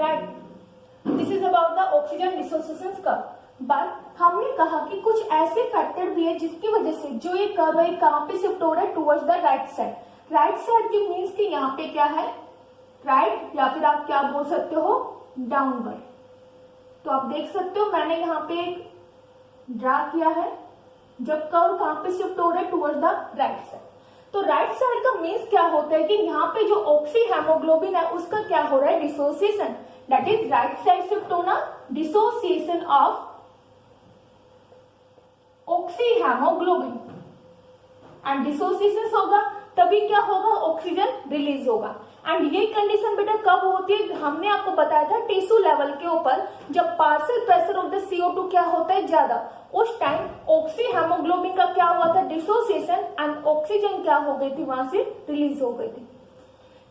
Right, this is about the oxygen dissociation curve. But हमने कहा कि कुछ ऐसे फैक्टर भी है जिसकी वजह से जो ये कर्व है कहां पे शिफ्ट हो रहा है, towards the right side. Right side की मीन्स कि यहाँ पे क्या है, राइट, या फिर आप क्या बोल सकते हो, डाउनवर्ड। तो आप देख सकते हो मैंने यहाँ पे एक ड्रा किया है, जब कर्व कहां पे शिफ्ट हो रहा है, टुवर्ड्स द राइट साइड। तो राइट साइड का मीन्स क्या होता है कि यहाँ पे जो ऑक्सी हेमोग्लोबिन है उसका क्या हो रहा है, dissociation. That is right side shift होना, dissociation of oxy hemoglobin. And dissociation होगा तभी क्या होगा, ऑक्सीजन रिलीज होगा। एंड ये कंडीशन बेटा कब होती है, हमने आपको बताया था टिश्यू लेवल के ऊपर, जब partial pressure of the CO2 क्या होता है, ज्यादा, उस टाइम ऑक्सी हेमोग्लोबिन का क्या हुआ था, डिसोसिएशन, एंड ऑक्सीजन क्या हो गई थी, वहां से रिलीज हो गई थी।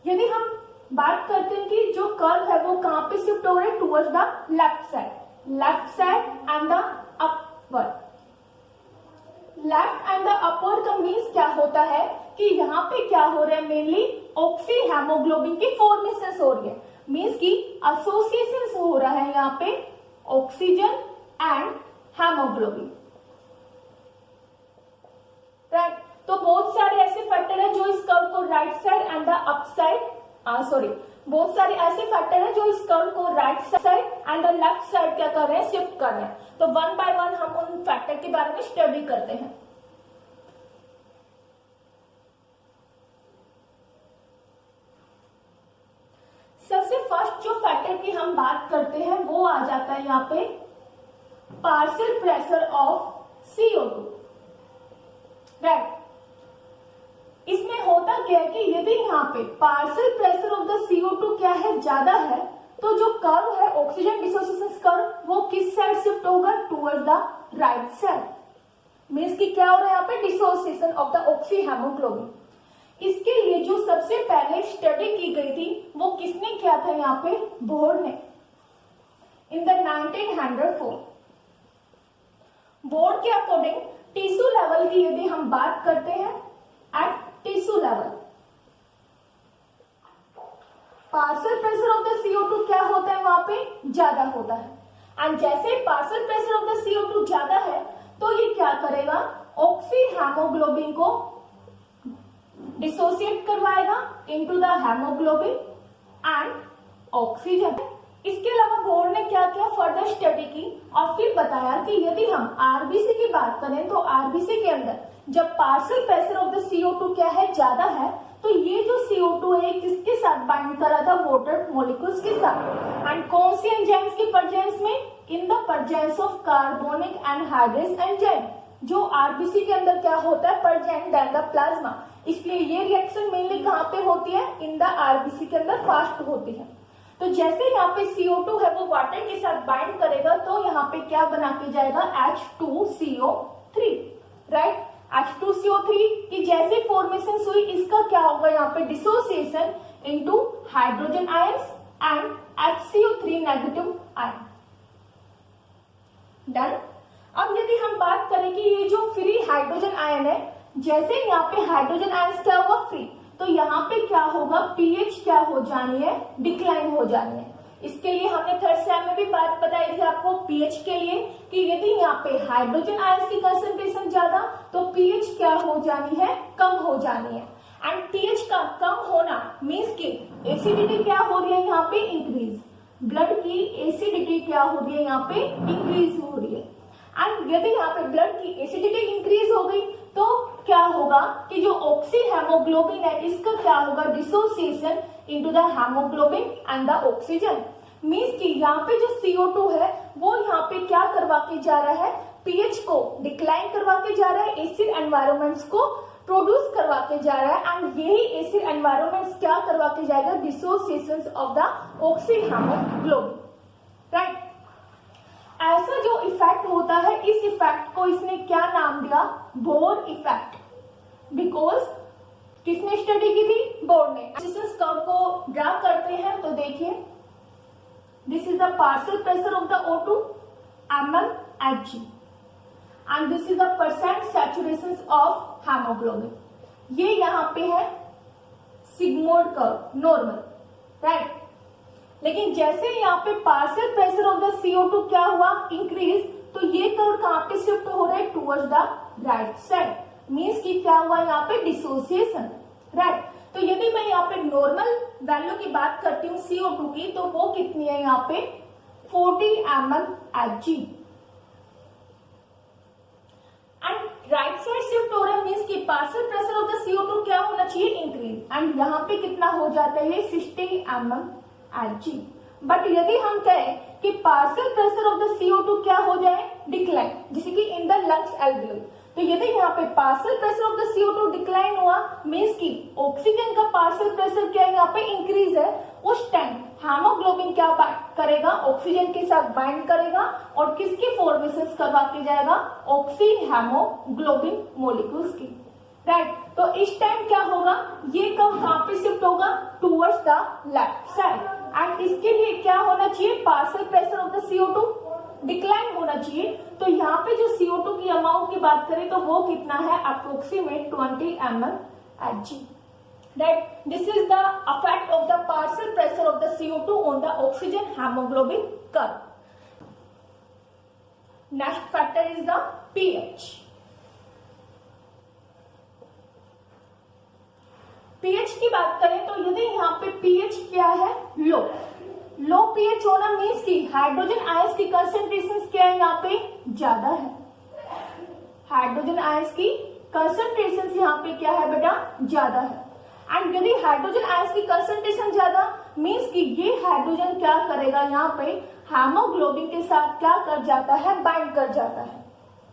यदि हम बात करते हैं कि जो कर्व है वो कहां पे शिफ्ट हो रहा है, towards the left side and the upward. Left and the upward का मीन्स क्या होता है कि यहाँ पे क्या हो रहा है, मेनली ऑक्सी हेमोग्लोबिन की फॉर्मेशन हो रही है, मीन्स की एसोसिएशन हो रहा है यहाँ पे ऑक्सीजन एंड हेमोग्लोबिन। राइट, तो बहुत सारे ऐसे फैक्टर है जो इस कर्व को right side and the up side, बहुत सारे ऐसे फैक्टर है जो इस कर्व को right side and the left side क्या कर रहे हैं, शिफ्ट कर रहे हैं। तो वन बाय वन हम उन फैक्टर के बारे में स्टडी करते हैं। सबसे फर्स्ट जो फैक्टर की हम बात करते हैं वो आ जाता है यहाँ पे partial pressure of CO2। Right, इसमें होता क्या है कि यदि यहाँ पे partial pressure of the CO2 क्या है, ज्यादा है, तो जो कर्व है ऑक्सीजन डिसोसिएशन कर्व वो किस साइड शिफ्ट होगा, towards the right side. Means कि क्या हो रहा है यहाँ पे, dissociation of the oxy haemoglobin. इसके लिए जो सबसे पहले स्टडी की गई थी वो किसने किया था, यहाँ पे बोर ने, इन द 1904। बोर के अकॉर्डिंग टिश्यू लेवल की यदि हम बात करते हैं, at tissue level partial pressure of the CO2 क्या होता है, वहां पे ज्यादा होता है। एंड जैसे partial pressure of the CO2 ज्यादा है तो ये क्या करेगा, ऑक्सी हेमोग्लोबिन को डिसोसिएट करवाएगा into the haemoglobin and oxygen. इसके अलावा बोर ने क्या किया, फर्दर स्टडी की और फिर बताया कि यदि हम आरबीसी की बात करें तो आरबीसी के अंदर जब partial pressure of the CO2 क्या है, ज्यादा है, तो ये जो CO2 है किसके साथ बाइंड करा था, वाटर मॉलिक्यूल्स के साथ। एंड कौन सी एंजाइम्स की प्रेजेंस में, in the presence of carbonic anhydrase enzyme, जो आरबीसी के अंदर क्या होता है, प्रेजेंट दैन द प्लाज्मा। इसलिए ये रिएक्शन मेनली कहां पे होती है, इन द आरबीसी के अंदर फास्ट होती है। तो जैसे यहाँ पे CO2 है वो वाटर के साथ बाइंड करेगा तो यहाँ पे क्या बना के जाएगा, H2CO3। राइट, H2CO3 की जैसे फॉर्मेशन हुई इसका क्या होगा, यहाँ पे dissociation into hydrogen ions and HCO3 negative ion. Done. अब यदि हम बात करें कि ये जो फ्री हाइड्रोजन आयन है, जैसे यहाँ पे हाइड्रोजन आयंस क्या हुआ, फ्री, तो यहाँ पे क्या होगा, पीएच क्या हो जानी है, डिक्लाइन हो जानी है। इसके लिए हमने थर्ड सेम में भी बात बताई थी आपको पीएच के लिए कि यदि यहाँ पे हाइड्रोजन आयंस की कंसंट्रेशन ज्यादा तो पीएच क्या हो जानी है, कम हो जानी है। एंड पीएच का कम होना मीन्स कि एसिडिटी क्या हो रही है, यहाँ पे इंक्रीज, ब्लड की एसिडिटी क्या हो रही है, यहाँ पे इंक्रीज हो रही है। एंड यदि यहाँ पे ब्लड की एसिडिटी इंक्रीज हो गई तो क्या होगा कि जो ऑक्सी हेमोग्लोबिन है इसका क्या होगा, dissociation into the haemoglobin and the oxygen. Means कि यहाँ पे जो CO2 है वो यहाँ पे क्या करवा के जा रहा है, पीएच को डिक्लाइन करवा के जा रहा है, एसिड एनवायरमेंट्स को प्रोड्यूस करवा के जा रहा है। एंड यही एसिड एनवायरमेंट्स क्या करवा के जाएगा, dissociation of the oxy haemoglobin. Right, ऐसा जो इफेक्ट होता है इस इफेक्ट को इसने क्या नाम दिया, बोर इफेक्ट। बिकॉज किसने स्टडी की थी, बोर ने। इस कर्व को ड्रा करते हैं तो देखिए, this is the partial pressure of the O2 mmHg and this is the percent saturation of haemoglobin. ये यहाँ पे है सिग्मोइड कर्व, नॉर्मल। राइट, लेकिन जैसे यहाँ पे partial pressure of the CO2 क्या हुआ, इंक्रीज, तो ये कर्व कहाँ पे शिफ्ट हो रहा है, towards the right side, means कि क्या हुआ यहाँ पे, डिसोसिएशन, राइट। तो यदि मैं यहाँ पे नॉर्मल वैल्यू की बात करती हूँ CO2 की, तो वो कितनी है यहाँ पे, 40 mmHg, and right side shift हो रहा है, मीन्स कि partial pressure of the CO2 क्या होना चाहिए, इंक्रीज, एंड यहाँ पे कितना हो जाता है, 60 mmHg। बट यदि हम कहें कि partial pressure of the CO2 क्या हो जाए, डिक्लाइन, जैसे कि इन द लंग्स एल्वियोली, तो यदि यहाँ पे partial pressure of the CO2 decline हुआ, मीन्स कि ऑक्सीजन का पार्शियल प्रेशर क्या है, यहाँ पे इंक्रीज है, उस टाइम हेमोग्लोबिन क्या करेगा, ऑक्सीजन के साथ बाइंड करेगा और किसकी फॉर्मेशन करवा के जाएगा, ऑक्सी हेमोग्लोबिन मॉलिक्यूल्स की, राइट। तो इस टाइम क्या होगा, ये कर्व कहाँ पे शिफ्ट होगा, towards the left side, and इसके लिए क्या होना चाहिए, partial pressure of the CO2 decline होना चाहिए। तो यहाँ पे जो CO2 की अमाउंट की बात करें तो वो कितना है, approximate 20 mmHg, right? This is the effect of the partial pressure of the CO2 on the oxygen hemoglobin curve. Next factor is the pH. pH की बात करें तो यदि यहाँ पे pH क्या है, लो pH होना मीन्स कि हाइड्रोजन आयंस की कंसेंट्रेशन क्या है, यहाँ पे ज्यादा है, हाइड्रोजन आयंस की कंसेंट्रेशन यहाँ पे क्या है बेटा, ज्यादा है, एंड यदि हाइड्रोजन आयंस की कंसेंट्रेशन ज्यादा मीन्स कि ये हाइड्रोजन क्या करेगा, यहाँ पे हेमोग्लोबिन के साथ क्या कर जाता है, बाइंड कर जाता है,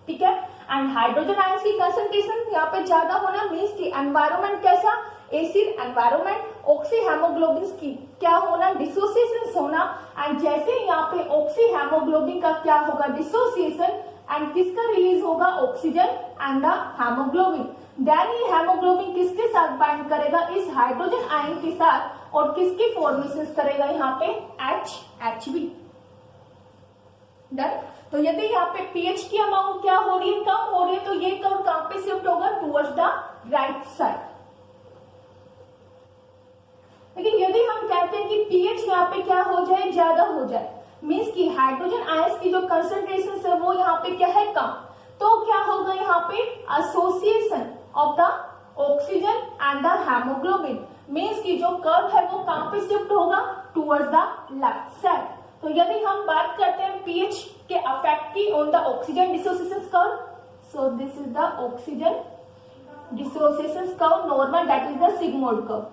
ठीक है। एंड हाइड्रोजन आयंस की कंसेंट्रेशन यहाँ पे ज्यादा होना मीन्स कि एनवायरमेंट कैसा, एसिड एनवायरमेंट, ऑक्सी हेमोग्लोबिन की क्या होना, डिसोसिएशन होना, एंड जैसे यहाँ पे ऑक्सी हेमोग्लोबिन का क्या होगा, डिसोसिएशन, एंड किसका रिलीज होगा, oxygen and the haemoglobin, then ये हेमोग्लोबिन किसके साथ बाइंड करेगा, इस हाइड्रोजन आयन के साथ, और किसकी फॉर्मेशन करेगा यहाँ पे, HHB, डन। तो यदि यहाँ पे pH की अमाउंट क्या हो रही है, कम हो रही है, तो ये कर्व कहाँ पे शिफ्ट होगा, टुवर्ड्स द राइट साइड। लेकिन यदि हम कहते हैं कि pH यहाँ पे क्या हो जाए, ज्यादा हो जाए, मीन्स कि हाइड्रोजन आयंस की जो कंसेंट्रेशन है वो यहाँ पे क्या है, कम, तो क्या होगा यहाँ पे, association of the oxygen and the haemoglobin, means की जो कर्व है वो कहाँ पे शिफ्ट होगा, टुवर्ड्स द लेफ्ट साइड। तो यदि हम बात करते हैं pH के अफेक्ट की on the oxygen dissociation curve, so this is the oxygen dissociation curve normal, that is the sigmoid curve.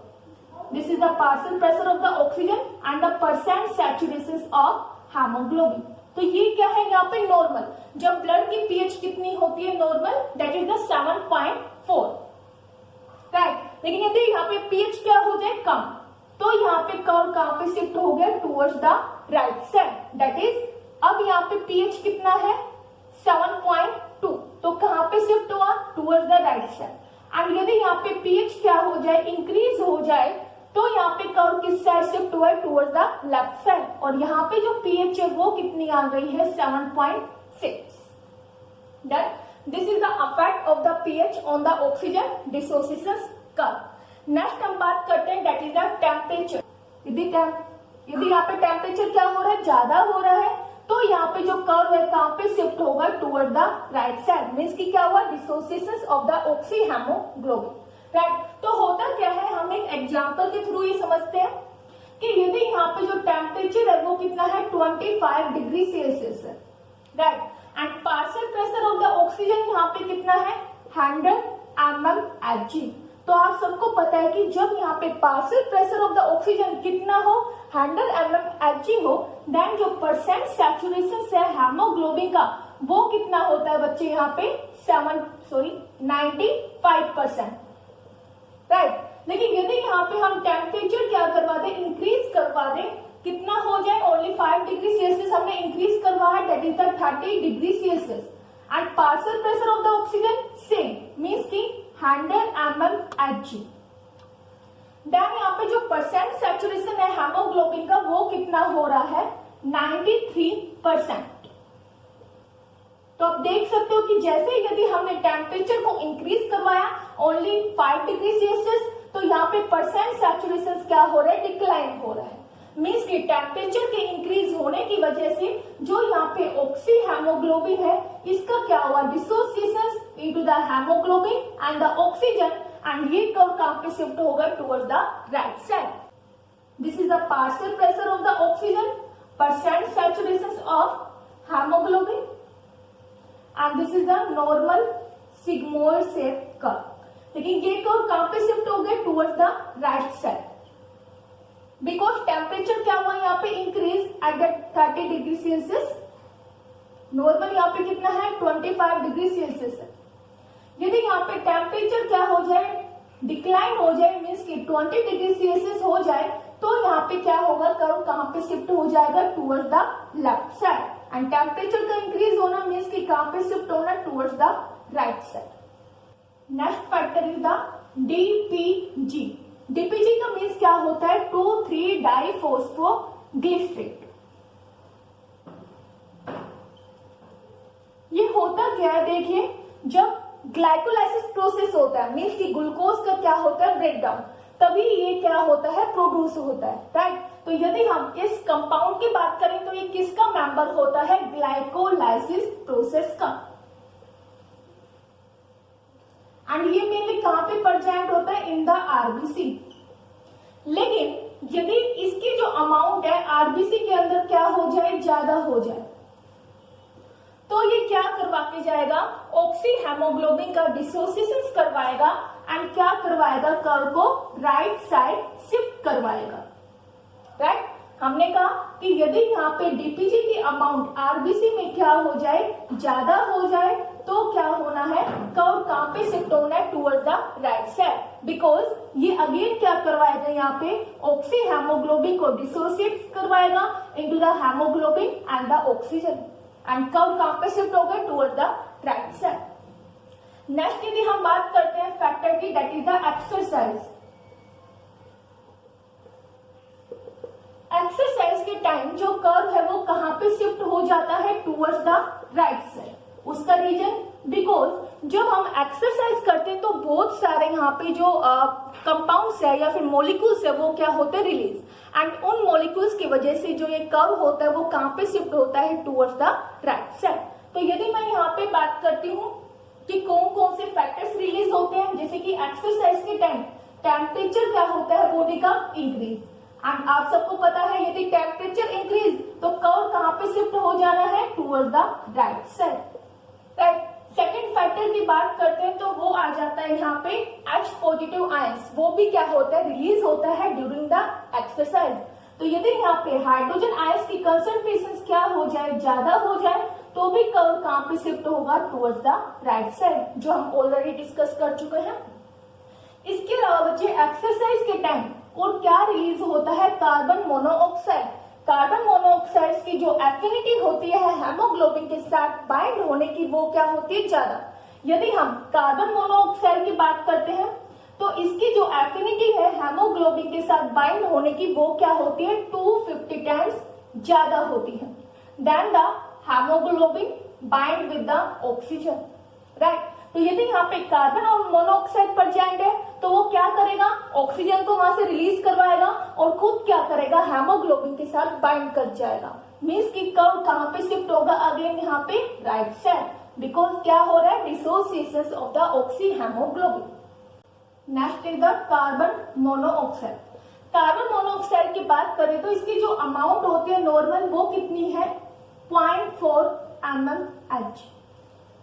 This is the partial pressure of the oxygen and the percent saturation of hemoglobin. तो ये क्या है यहाँ पे, normal, जब blood की pH कितनी होती है, normal, that is the 7.4, right. लेकिन यदि यहाँ पे pH क्या हो जाए, कम, तो यहाँ पे कर्व कहाँ पे शिफ्ट हो गया, towards the right side, that is, अब यहाँ पे pH कितना है, 7.2, तो कहाँ पे शिफ्ट हुआ, towards the right side. And यदि यहाँ पे pH क्या हो जाए, इंक्रीज हो जाए, तो यहाँ पे कर्व किस साइड शिफ्ट हुआ है, टुवर्ड्स द लेफ्ट साइड, और यहाँ पे जो pH है वो कितनी आ गई है, 7.6, done. This is the effect of the pH on the oxygen dissociation curve. Next हम बात करते हैं, दैट इज द टेम्परेचर। यदि यहाँ पे टेम्परेचर क्या हो रहा है, ज्यादा हो रहा है, तो यहाँ पे जो कर्व है कहाँ पे शिफ्ट होगा, toward the right side, means की क्या हुआ, dissociation of the oxy haemoglobin, right. तो होता क्या है, हम एक एग्जांपल के थ्रू ये समझते हैं कि यदि यहाँ पे जो टेम्परेचर है वो कितना है, 25 डिग्री सेल्सियस है, right, and partial pressure of the oxygen यहाँ पे कितना है, 100 mmHg। तो आप सबको पता है कि जब यहाँ पे partial pressure of the oxygen कितना हो, 100 mmHg हो, देन जो परसेंट सैचुरेशन है हेमोग्लोबिन का वो कितना होता है बच्चे, यहाँ पे 95%, राइट। लेकिन यदि यहाँ पे हम टेम्परेचर क्या करवा दें, इंक्रीज करवा दें, कितना हो जाए, ओनली 5 डिग्री सेल्सियस हमने इंक्रीज करवा है, that is the 30 degree Celsius, and partial pressure of the oxygen same, means की 100 mmHg। देन यहाँ पे जो परसेंट सैचुरेशन है हेमोग्लोबिन का वो कितना हो रहा है, 93%। तो आप देख सकते हो कि जैसे यदि हमने टेम्परेचर को इंक्रीज करवाया ओनली 5 डिग्री सेल्सियस, तो यहाँ पे परसेंट सैचुरेशन क्या हो रहा है, डिक्लाइन हो रहा है। मीन्स कि टेम्परेचर के इंक्रीज होने की वजह से जो यहाँ पे ऑक्सी हेमोग्लोबिन है इसका क्या हुआ, dissociation into the haemoglobin and the oxygen, and ये कर्व कहां पे शिफ्ट होगा, toward the right side. This is the partial pressure of the oxygen, percent saturation of haemoglobin, and this is the normal sigmoid shape curve. लेकिन ये curve कहां पे shift हो गए, toward the right side, because temperature क्या हुआ यहाँ पे increase at the 30 degree Celsius. Normal यहाँ पे कितना है, 25 डिग्री सेल्सियस है. यदि यहाँ पे टेम्परेचर क्या हो जाए, डिक्लाइन हो जाए, मीन्स कि 20 डिग्री सेल्सियस हो जाए, तो यहाँ पे क्या होगा, कर्व कहां पे शिफ्ट हो जाएगा, toward the left side. And temperature का इंक्रीज होना मीन्स कि कहां पे शिफ्ट होना, towards the right side. Next factor is the DPG. DPG का मीन्स क्या होता है, 2,3 डाइफॉस्फोग्लिसरेट. ये होता क्या है, देखिए जब ग्लाइकोलाइसिस प्रोसेस होता है, मीन्स कि ग्लूकोज का क्या होता है, ब्रेकडाउन, तभी ये क्या होता है, प्रोड्यूस होता है, राइट. तो यदि हम इस कंपाउंड की बात करें तो ये किसका मेंबर होता है, ग्लाइकोलाइसिस प्रोसेस का. एंड ये मेनली कहां पे प्रेजेंट होता है, इन द आरबीसी. लेकिन यदि इसकी जो अमाउंट है आरबीसी के अंदर क्या हो जाए, ज्यादा हो जाए, तो ये क्या करवा के जाएगा, ऑक्सी हेमोग्लोबिन का डिसोसिएशन करवाएगा एंड क्या करवाएगा, कर्व को राइट साइड शिफ्ट करवाएगा, राइट. हमने कहा कि यदि यहाँ पे डीपीजी की अमाउंट आरबीसी में क्या हो जाए, ज्यादा हो जाए, तो क्या होना है, कर्व कहां पे शिफ्ट होना है, toward the right side, because ये अगेन क्या करवाएगा, यहाँ पे ऑक्सी हेमोग्लोबिन को डिसोसिएट करवाएगा into the haemoglobin and the oxygen, and curve कहां पे शिफ्ट होगा, toward the right side. Next यदि हम बात करते हैं फैक्टर की, that is the exercise. Exercise के टाइम जो कर्व है वो कहां पे शिफ्ट हो जाता है, टुवर्ड्स द राइट साइड. उसका रीजन, बिकॉज जब हम एक्सरसाइज करते हैं तो बहुत सारे यहाँ पे जो कंपाउंड्स है या फिर मॉलिक्यूल्स है वो क्या होते हैं, रिलीज, एंड उन मॉलिक्यूल्स की वजह से जो ये कर्व होता है वो कहां पे शिफ्ट होता है, टुवर्ड्स द राइट साइड. तो यदि मैं यहाँ पे बात करती हूँ कि कौन कौन से फैक्टर्स रिलीज होते हैं, जैसे कि एक्सरसाइज के टाइम टेम्परेचर क्या होता है बॉडी का, इंक्रीज, एंड आप सबको पता है यदि टेम्परेचर इंक्रीज तो कर्व कहां पे शिफ्ट हो जाना है, toward the right side, right. Second factor की बात करते हैं तो वो आ जाता है यहाँ पे H पॉजिटिव आयंस. वो भी क्या होता है, रिलीज होता है ड्यूरिंग द एक्सरसाइज. तो यदि यहाँ पे हाइड्रोजन आयंस की कंसंट्रेशन क्या हो जाए, ज्यादा हो जाए, तो भी कर्व कहां पे शिफ्ट होगा, टुवर्ड्स द राइट साइड, जो हम ऑलरेडी डिस्कस कर चुके हैं. इसके अलावा बच्चे एक्सरसाइज के टाइम और क्या रिलीज होता है, कार्बन मोनोऑक्साइड. कार्बन मोनोऑक्साइड की जो एफिनिटी होती है हेमोग्लोबिन के साथ बाइंड होने की, वो क्या होती है, ज्यादा. यदि हम कार्बन मोनोऑक्साइड की बात करते हैं तो इसकी जो एफिनिटी है हेमोग्लोबिन के साथ बाइंड होने की, वो क्या होती है, 250 टाइम्स ज्यादा होती है than the haemoglobin bind with the oxygen, right. तो यदि यहाँ पे कार्बन और मोनोऑक्साइड प्रेजेंट है तो वो क्या करेगा, ऑक्सीजन को वहां से रिलीज करवाएगा और खुद क्या करेगा, हेमोग्लोबिन के साथ बाइंड कर जाएगा. मीन्स की कर्व कहां पे शिफ्ट होगा, अगेन यहाँ पे राइट साइड, बिकॉज क्या हो रहा है, dissociation of the oxy haemoglobin. Next is the carbon monoxide. Carbon monoxide की बात करें तो इसकी जो अमाउंट होती है नॉर्मल, वो कितनी है, 0.4 mmHg,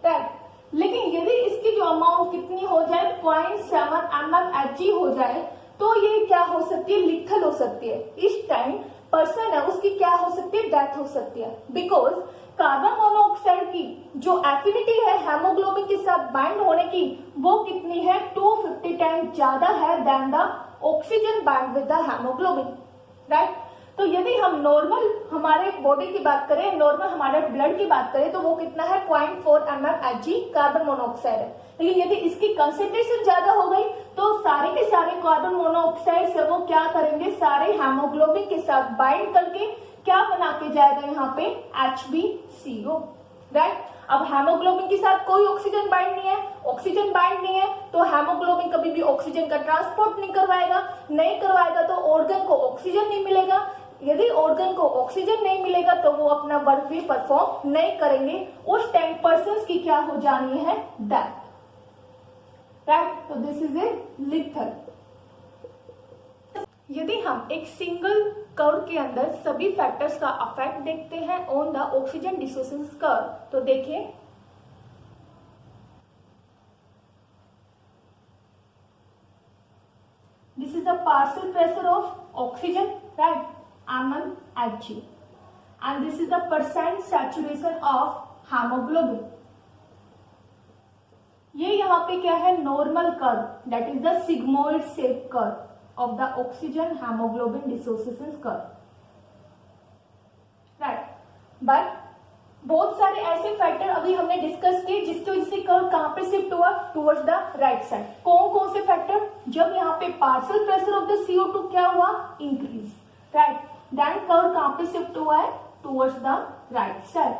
राइट. लेकिन यदि इसकी जो अमाउंट कितनी हो जाए, 0.7 mmHg हो जाए, तो ये क्या हो सकती है, लिथल हो सकती है. इस टाइम पर्सन है उसकी क्या हो सकती है, डेथ हो सकती है, बिकॉज कार्बन मोनोऑक्साइड की जो एफिनिटी है हेमोग्लोबिन के साथ बाइंड होने की, वो कितनी है, 250 टाइम्स ज्यादा है than the oxygen bind with the haemoglobin, right. तो यदि हम नॉर्मल हमारे बॉडी की बात करें, नॉर्मल हमारे ब्लड की बात करें, तो वो कितना है, 0.4 mmHg कार्बन मोनोऑक्साइड है. लेकिन यदि इसकी कंसेंट्रेशन ज्यादा हो गई तो सारे के सारे कार्बन मोनोऑक्साइड से वो क्या करेंगे, सारे हेमोग्लोबिन के साथ बाइंड करके क्या बना के जाएगा, यहाँ पे HbCO, राइट. अब हेमोग्लोबिन के साथ कोई ऑक्सीजन बाइंड नहीं है, ऑक्सीजन बाइंड नहीं है तो हेमोग्लोबिन कभी भी ऑक्सीजन का ट्रांसपोर्ट नहीं करवाएगा तो ऑर्गन को ऑक्सीजन नहीं मिलेगा, यदि ऑर्गन को ऑक्सीजन नहीं मिलेगा तो वो अपना वर्क भी परफॉर्म नहीं करेंगे, उस टाइम पर्सन की क्या हो जानी है, डेथ, राइट। तो दिस इज ए लिथल। यदि हम एक सिंगल कर्व के अंदर सभी फैक्टर्स का इफेक्ट देखते हैं on the oxygen dissociation curve, तो देखिए this is the partial pressure of oxygen, right, mmHg, and this is the percent saturation of hemoglobin. ये यहाँ पे क्या है, normal curve, that is the sigmoid shape curve of the oxygen haemoglobin dissociation curve, right. But बहुत सारे ऐसे factor अभी हमने डिस्कस किए जिसकी वजह से कर्व कहां पे शिफ्ट हुआ, टुवर्ड्स द राइट साइड। कौन कौन से फैक्टर, जब यहाँ पे partial pressure of the CO2 क्या हुआ, इंक्रीज, राइट, देन कर्व कहां पे शिफ्ट हुआ है, towards the right side,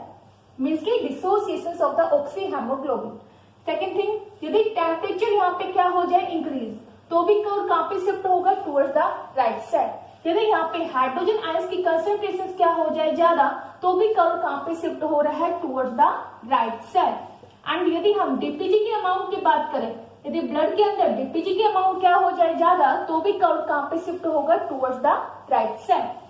means की dissociation of the oxy hemoglobin. Second thing, यदि टेम्परेचर यहाँ पे क्या हो जाए, इंक्रीज, तो भी कर्व कहां पे शिफ्ट होगा, टुवर्ड्स द राइट साइड। यदि यहाँ पे हाइड्रोजन आयंस की कंसंट्रेशन क्या हो जाए ज्यादा, तो भी कर्व कहां पे शिफ्ट हो रहा है, towards the right side. And यदि हम डीपीजी के अमाउंट की बात करें, यदि ब्लड के अंदर डीपीजी के अमाउंट क्या हो जाए ज्यादा, तो भी कर्व कहां पे शिफ्ट होगा, टुवर्ड्स द राइट साइड।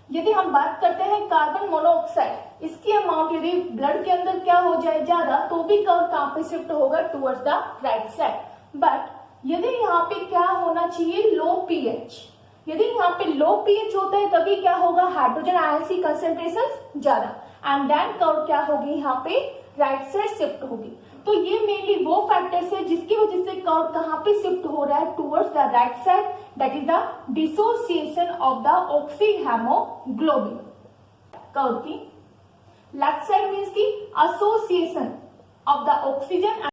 यदि हम बात करते हैं कार्बन मोनोऑक्साइड, इसकी अमाउंट यदि ब्लड के अंदर क्या हो जाए ज्यादा, तो भी कर्व कहां पे शिफ्ट होगा, towards the right side. But यदि यहाँ पे क्या होना चाहिए, लो पीएच, यदि यहाँ पे लो पीएच होता है तभी क्या होगा, हाइड्रोजन आयंस की कंसंट्रेशन ज्यादा, एंड देन कर्व क्या होगी, यहाँ पे राइट साइड शिफ्ट होगी। तो ये मेनली वो फैक्टर्स है जिसकी वजह से कर्व कहाँ पे शिफ्ट हो रहा है, towards the right side, that is the dissociation of the oxy haemoglobin. Curve की लेफ्ट साइड मीन्स की एसोसिएशन ऑफ द ऑक्सीजन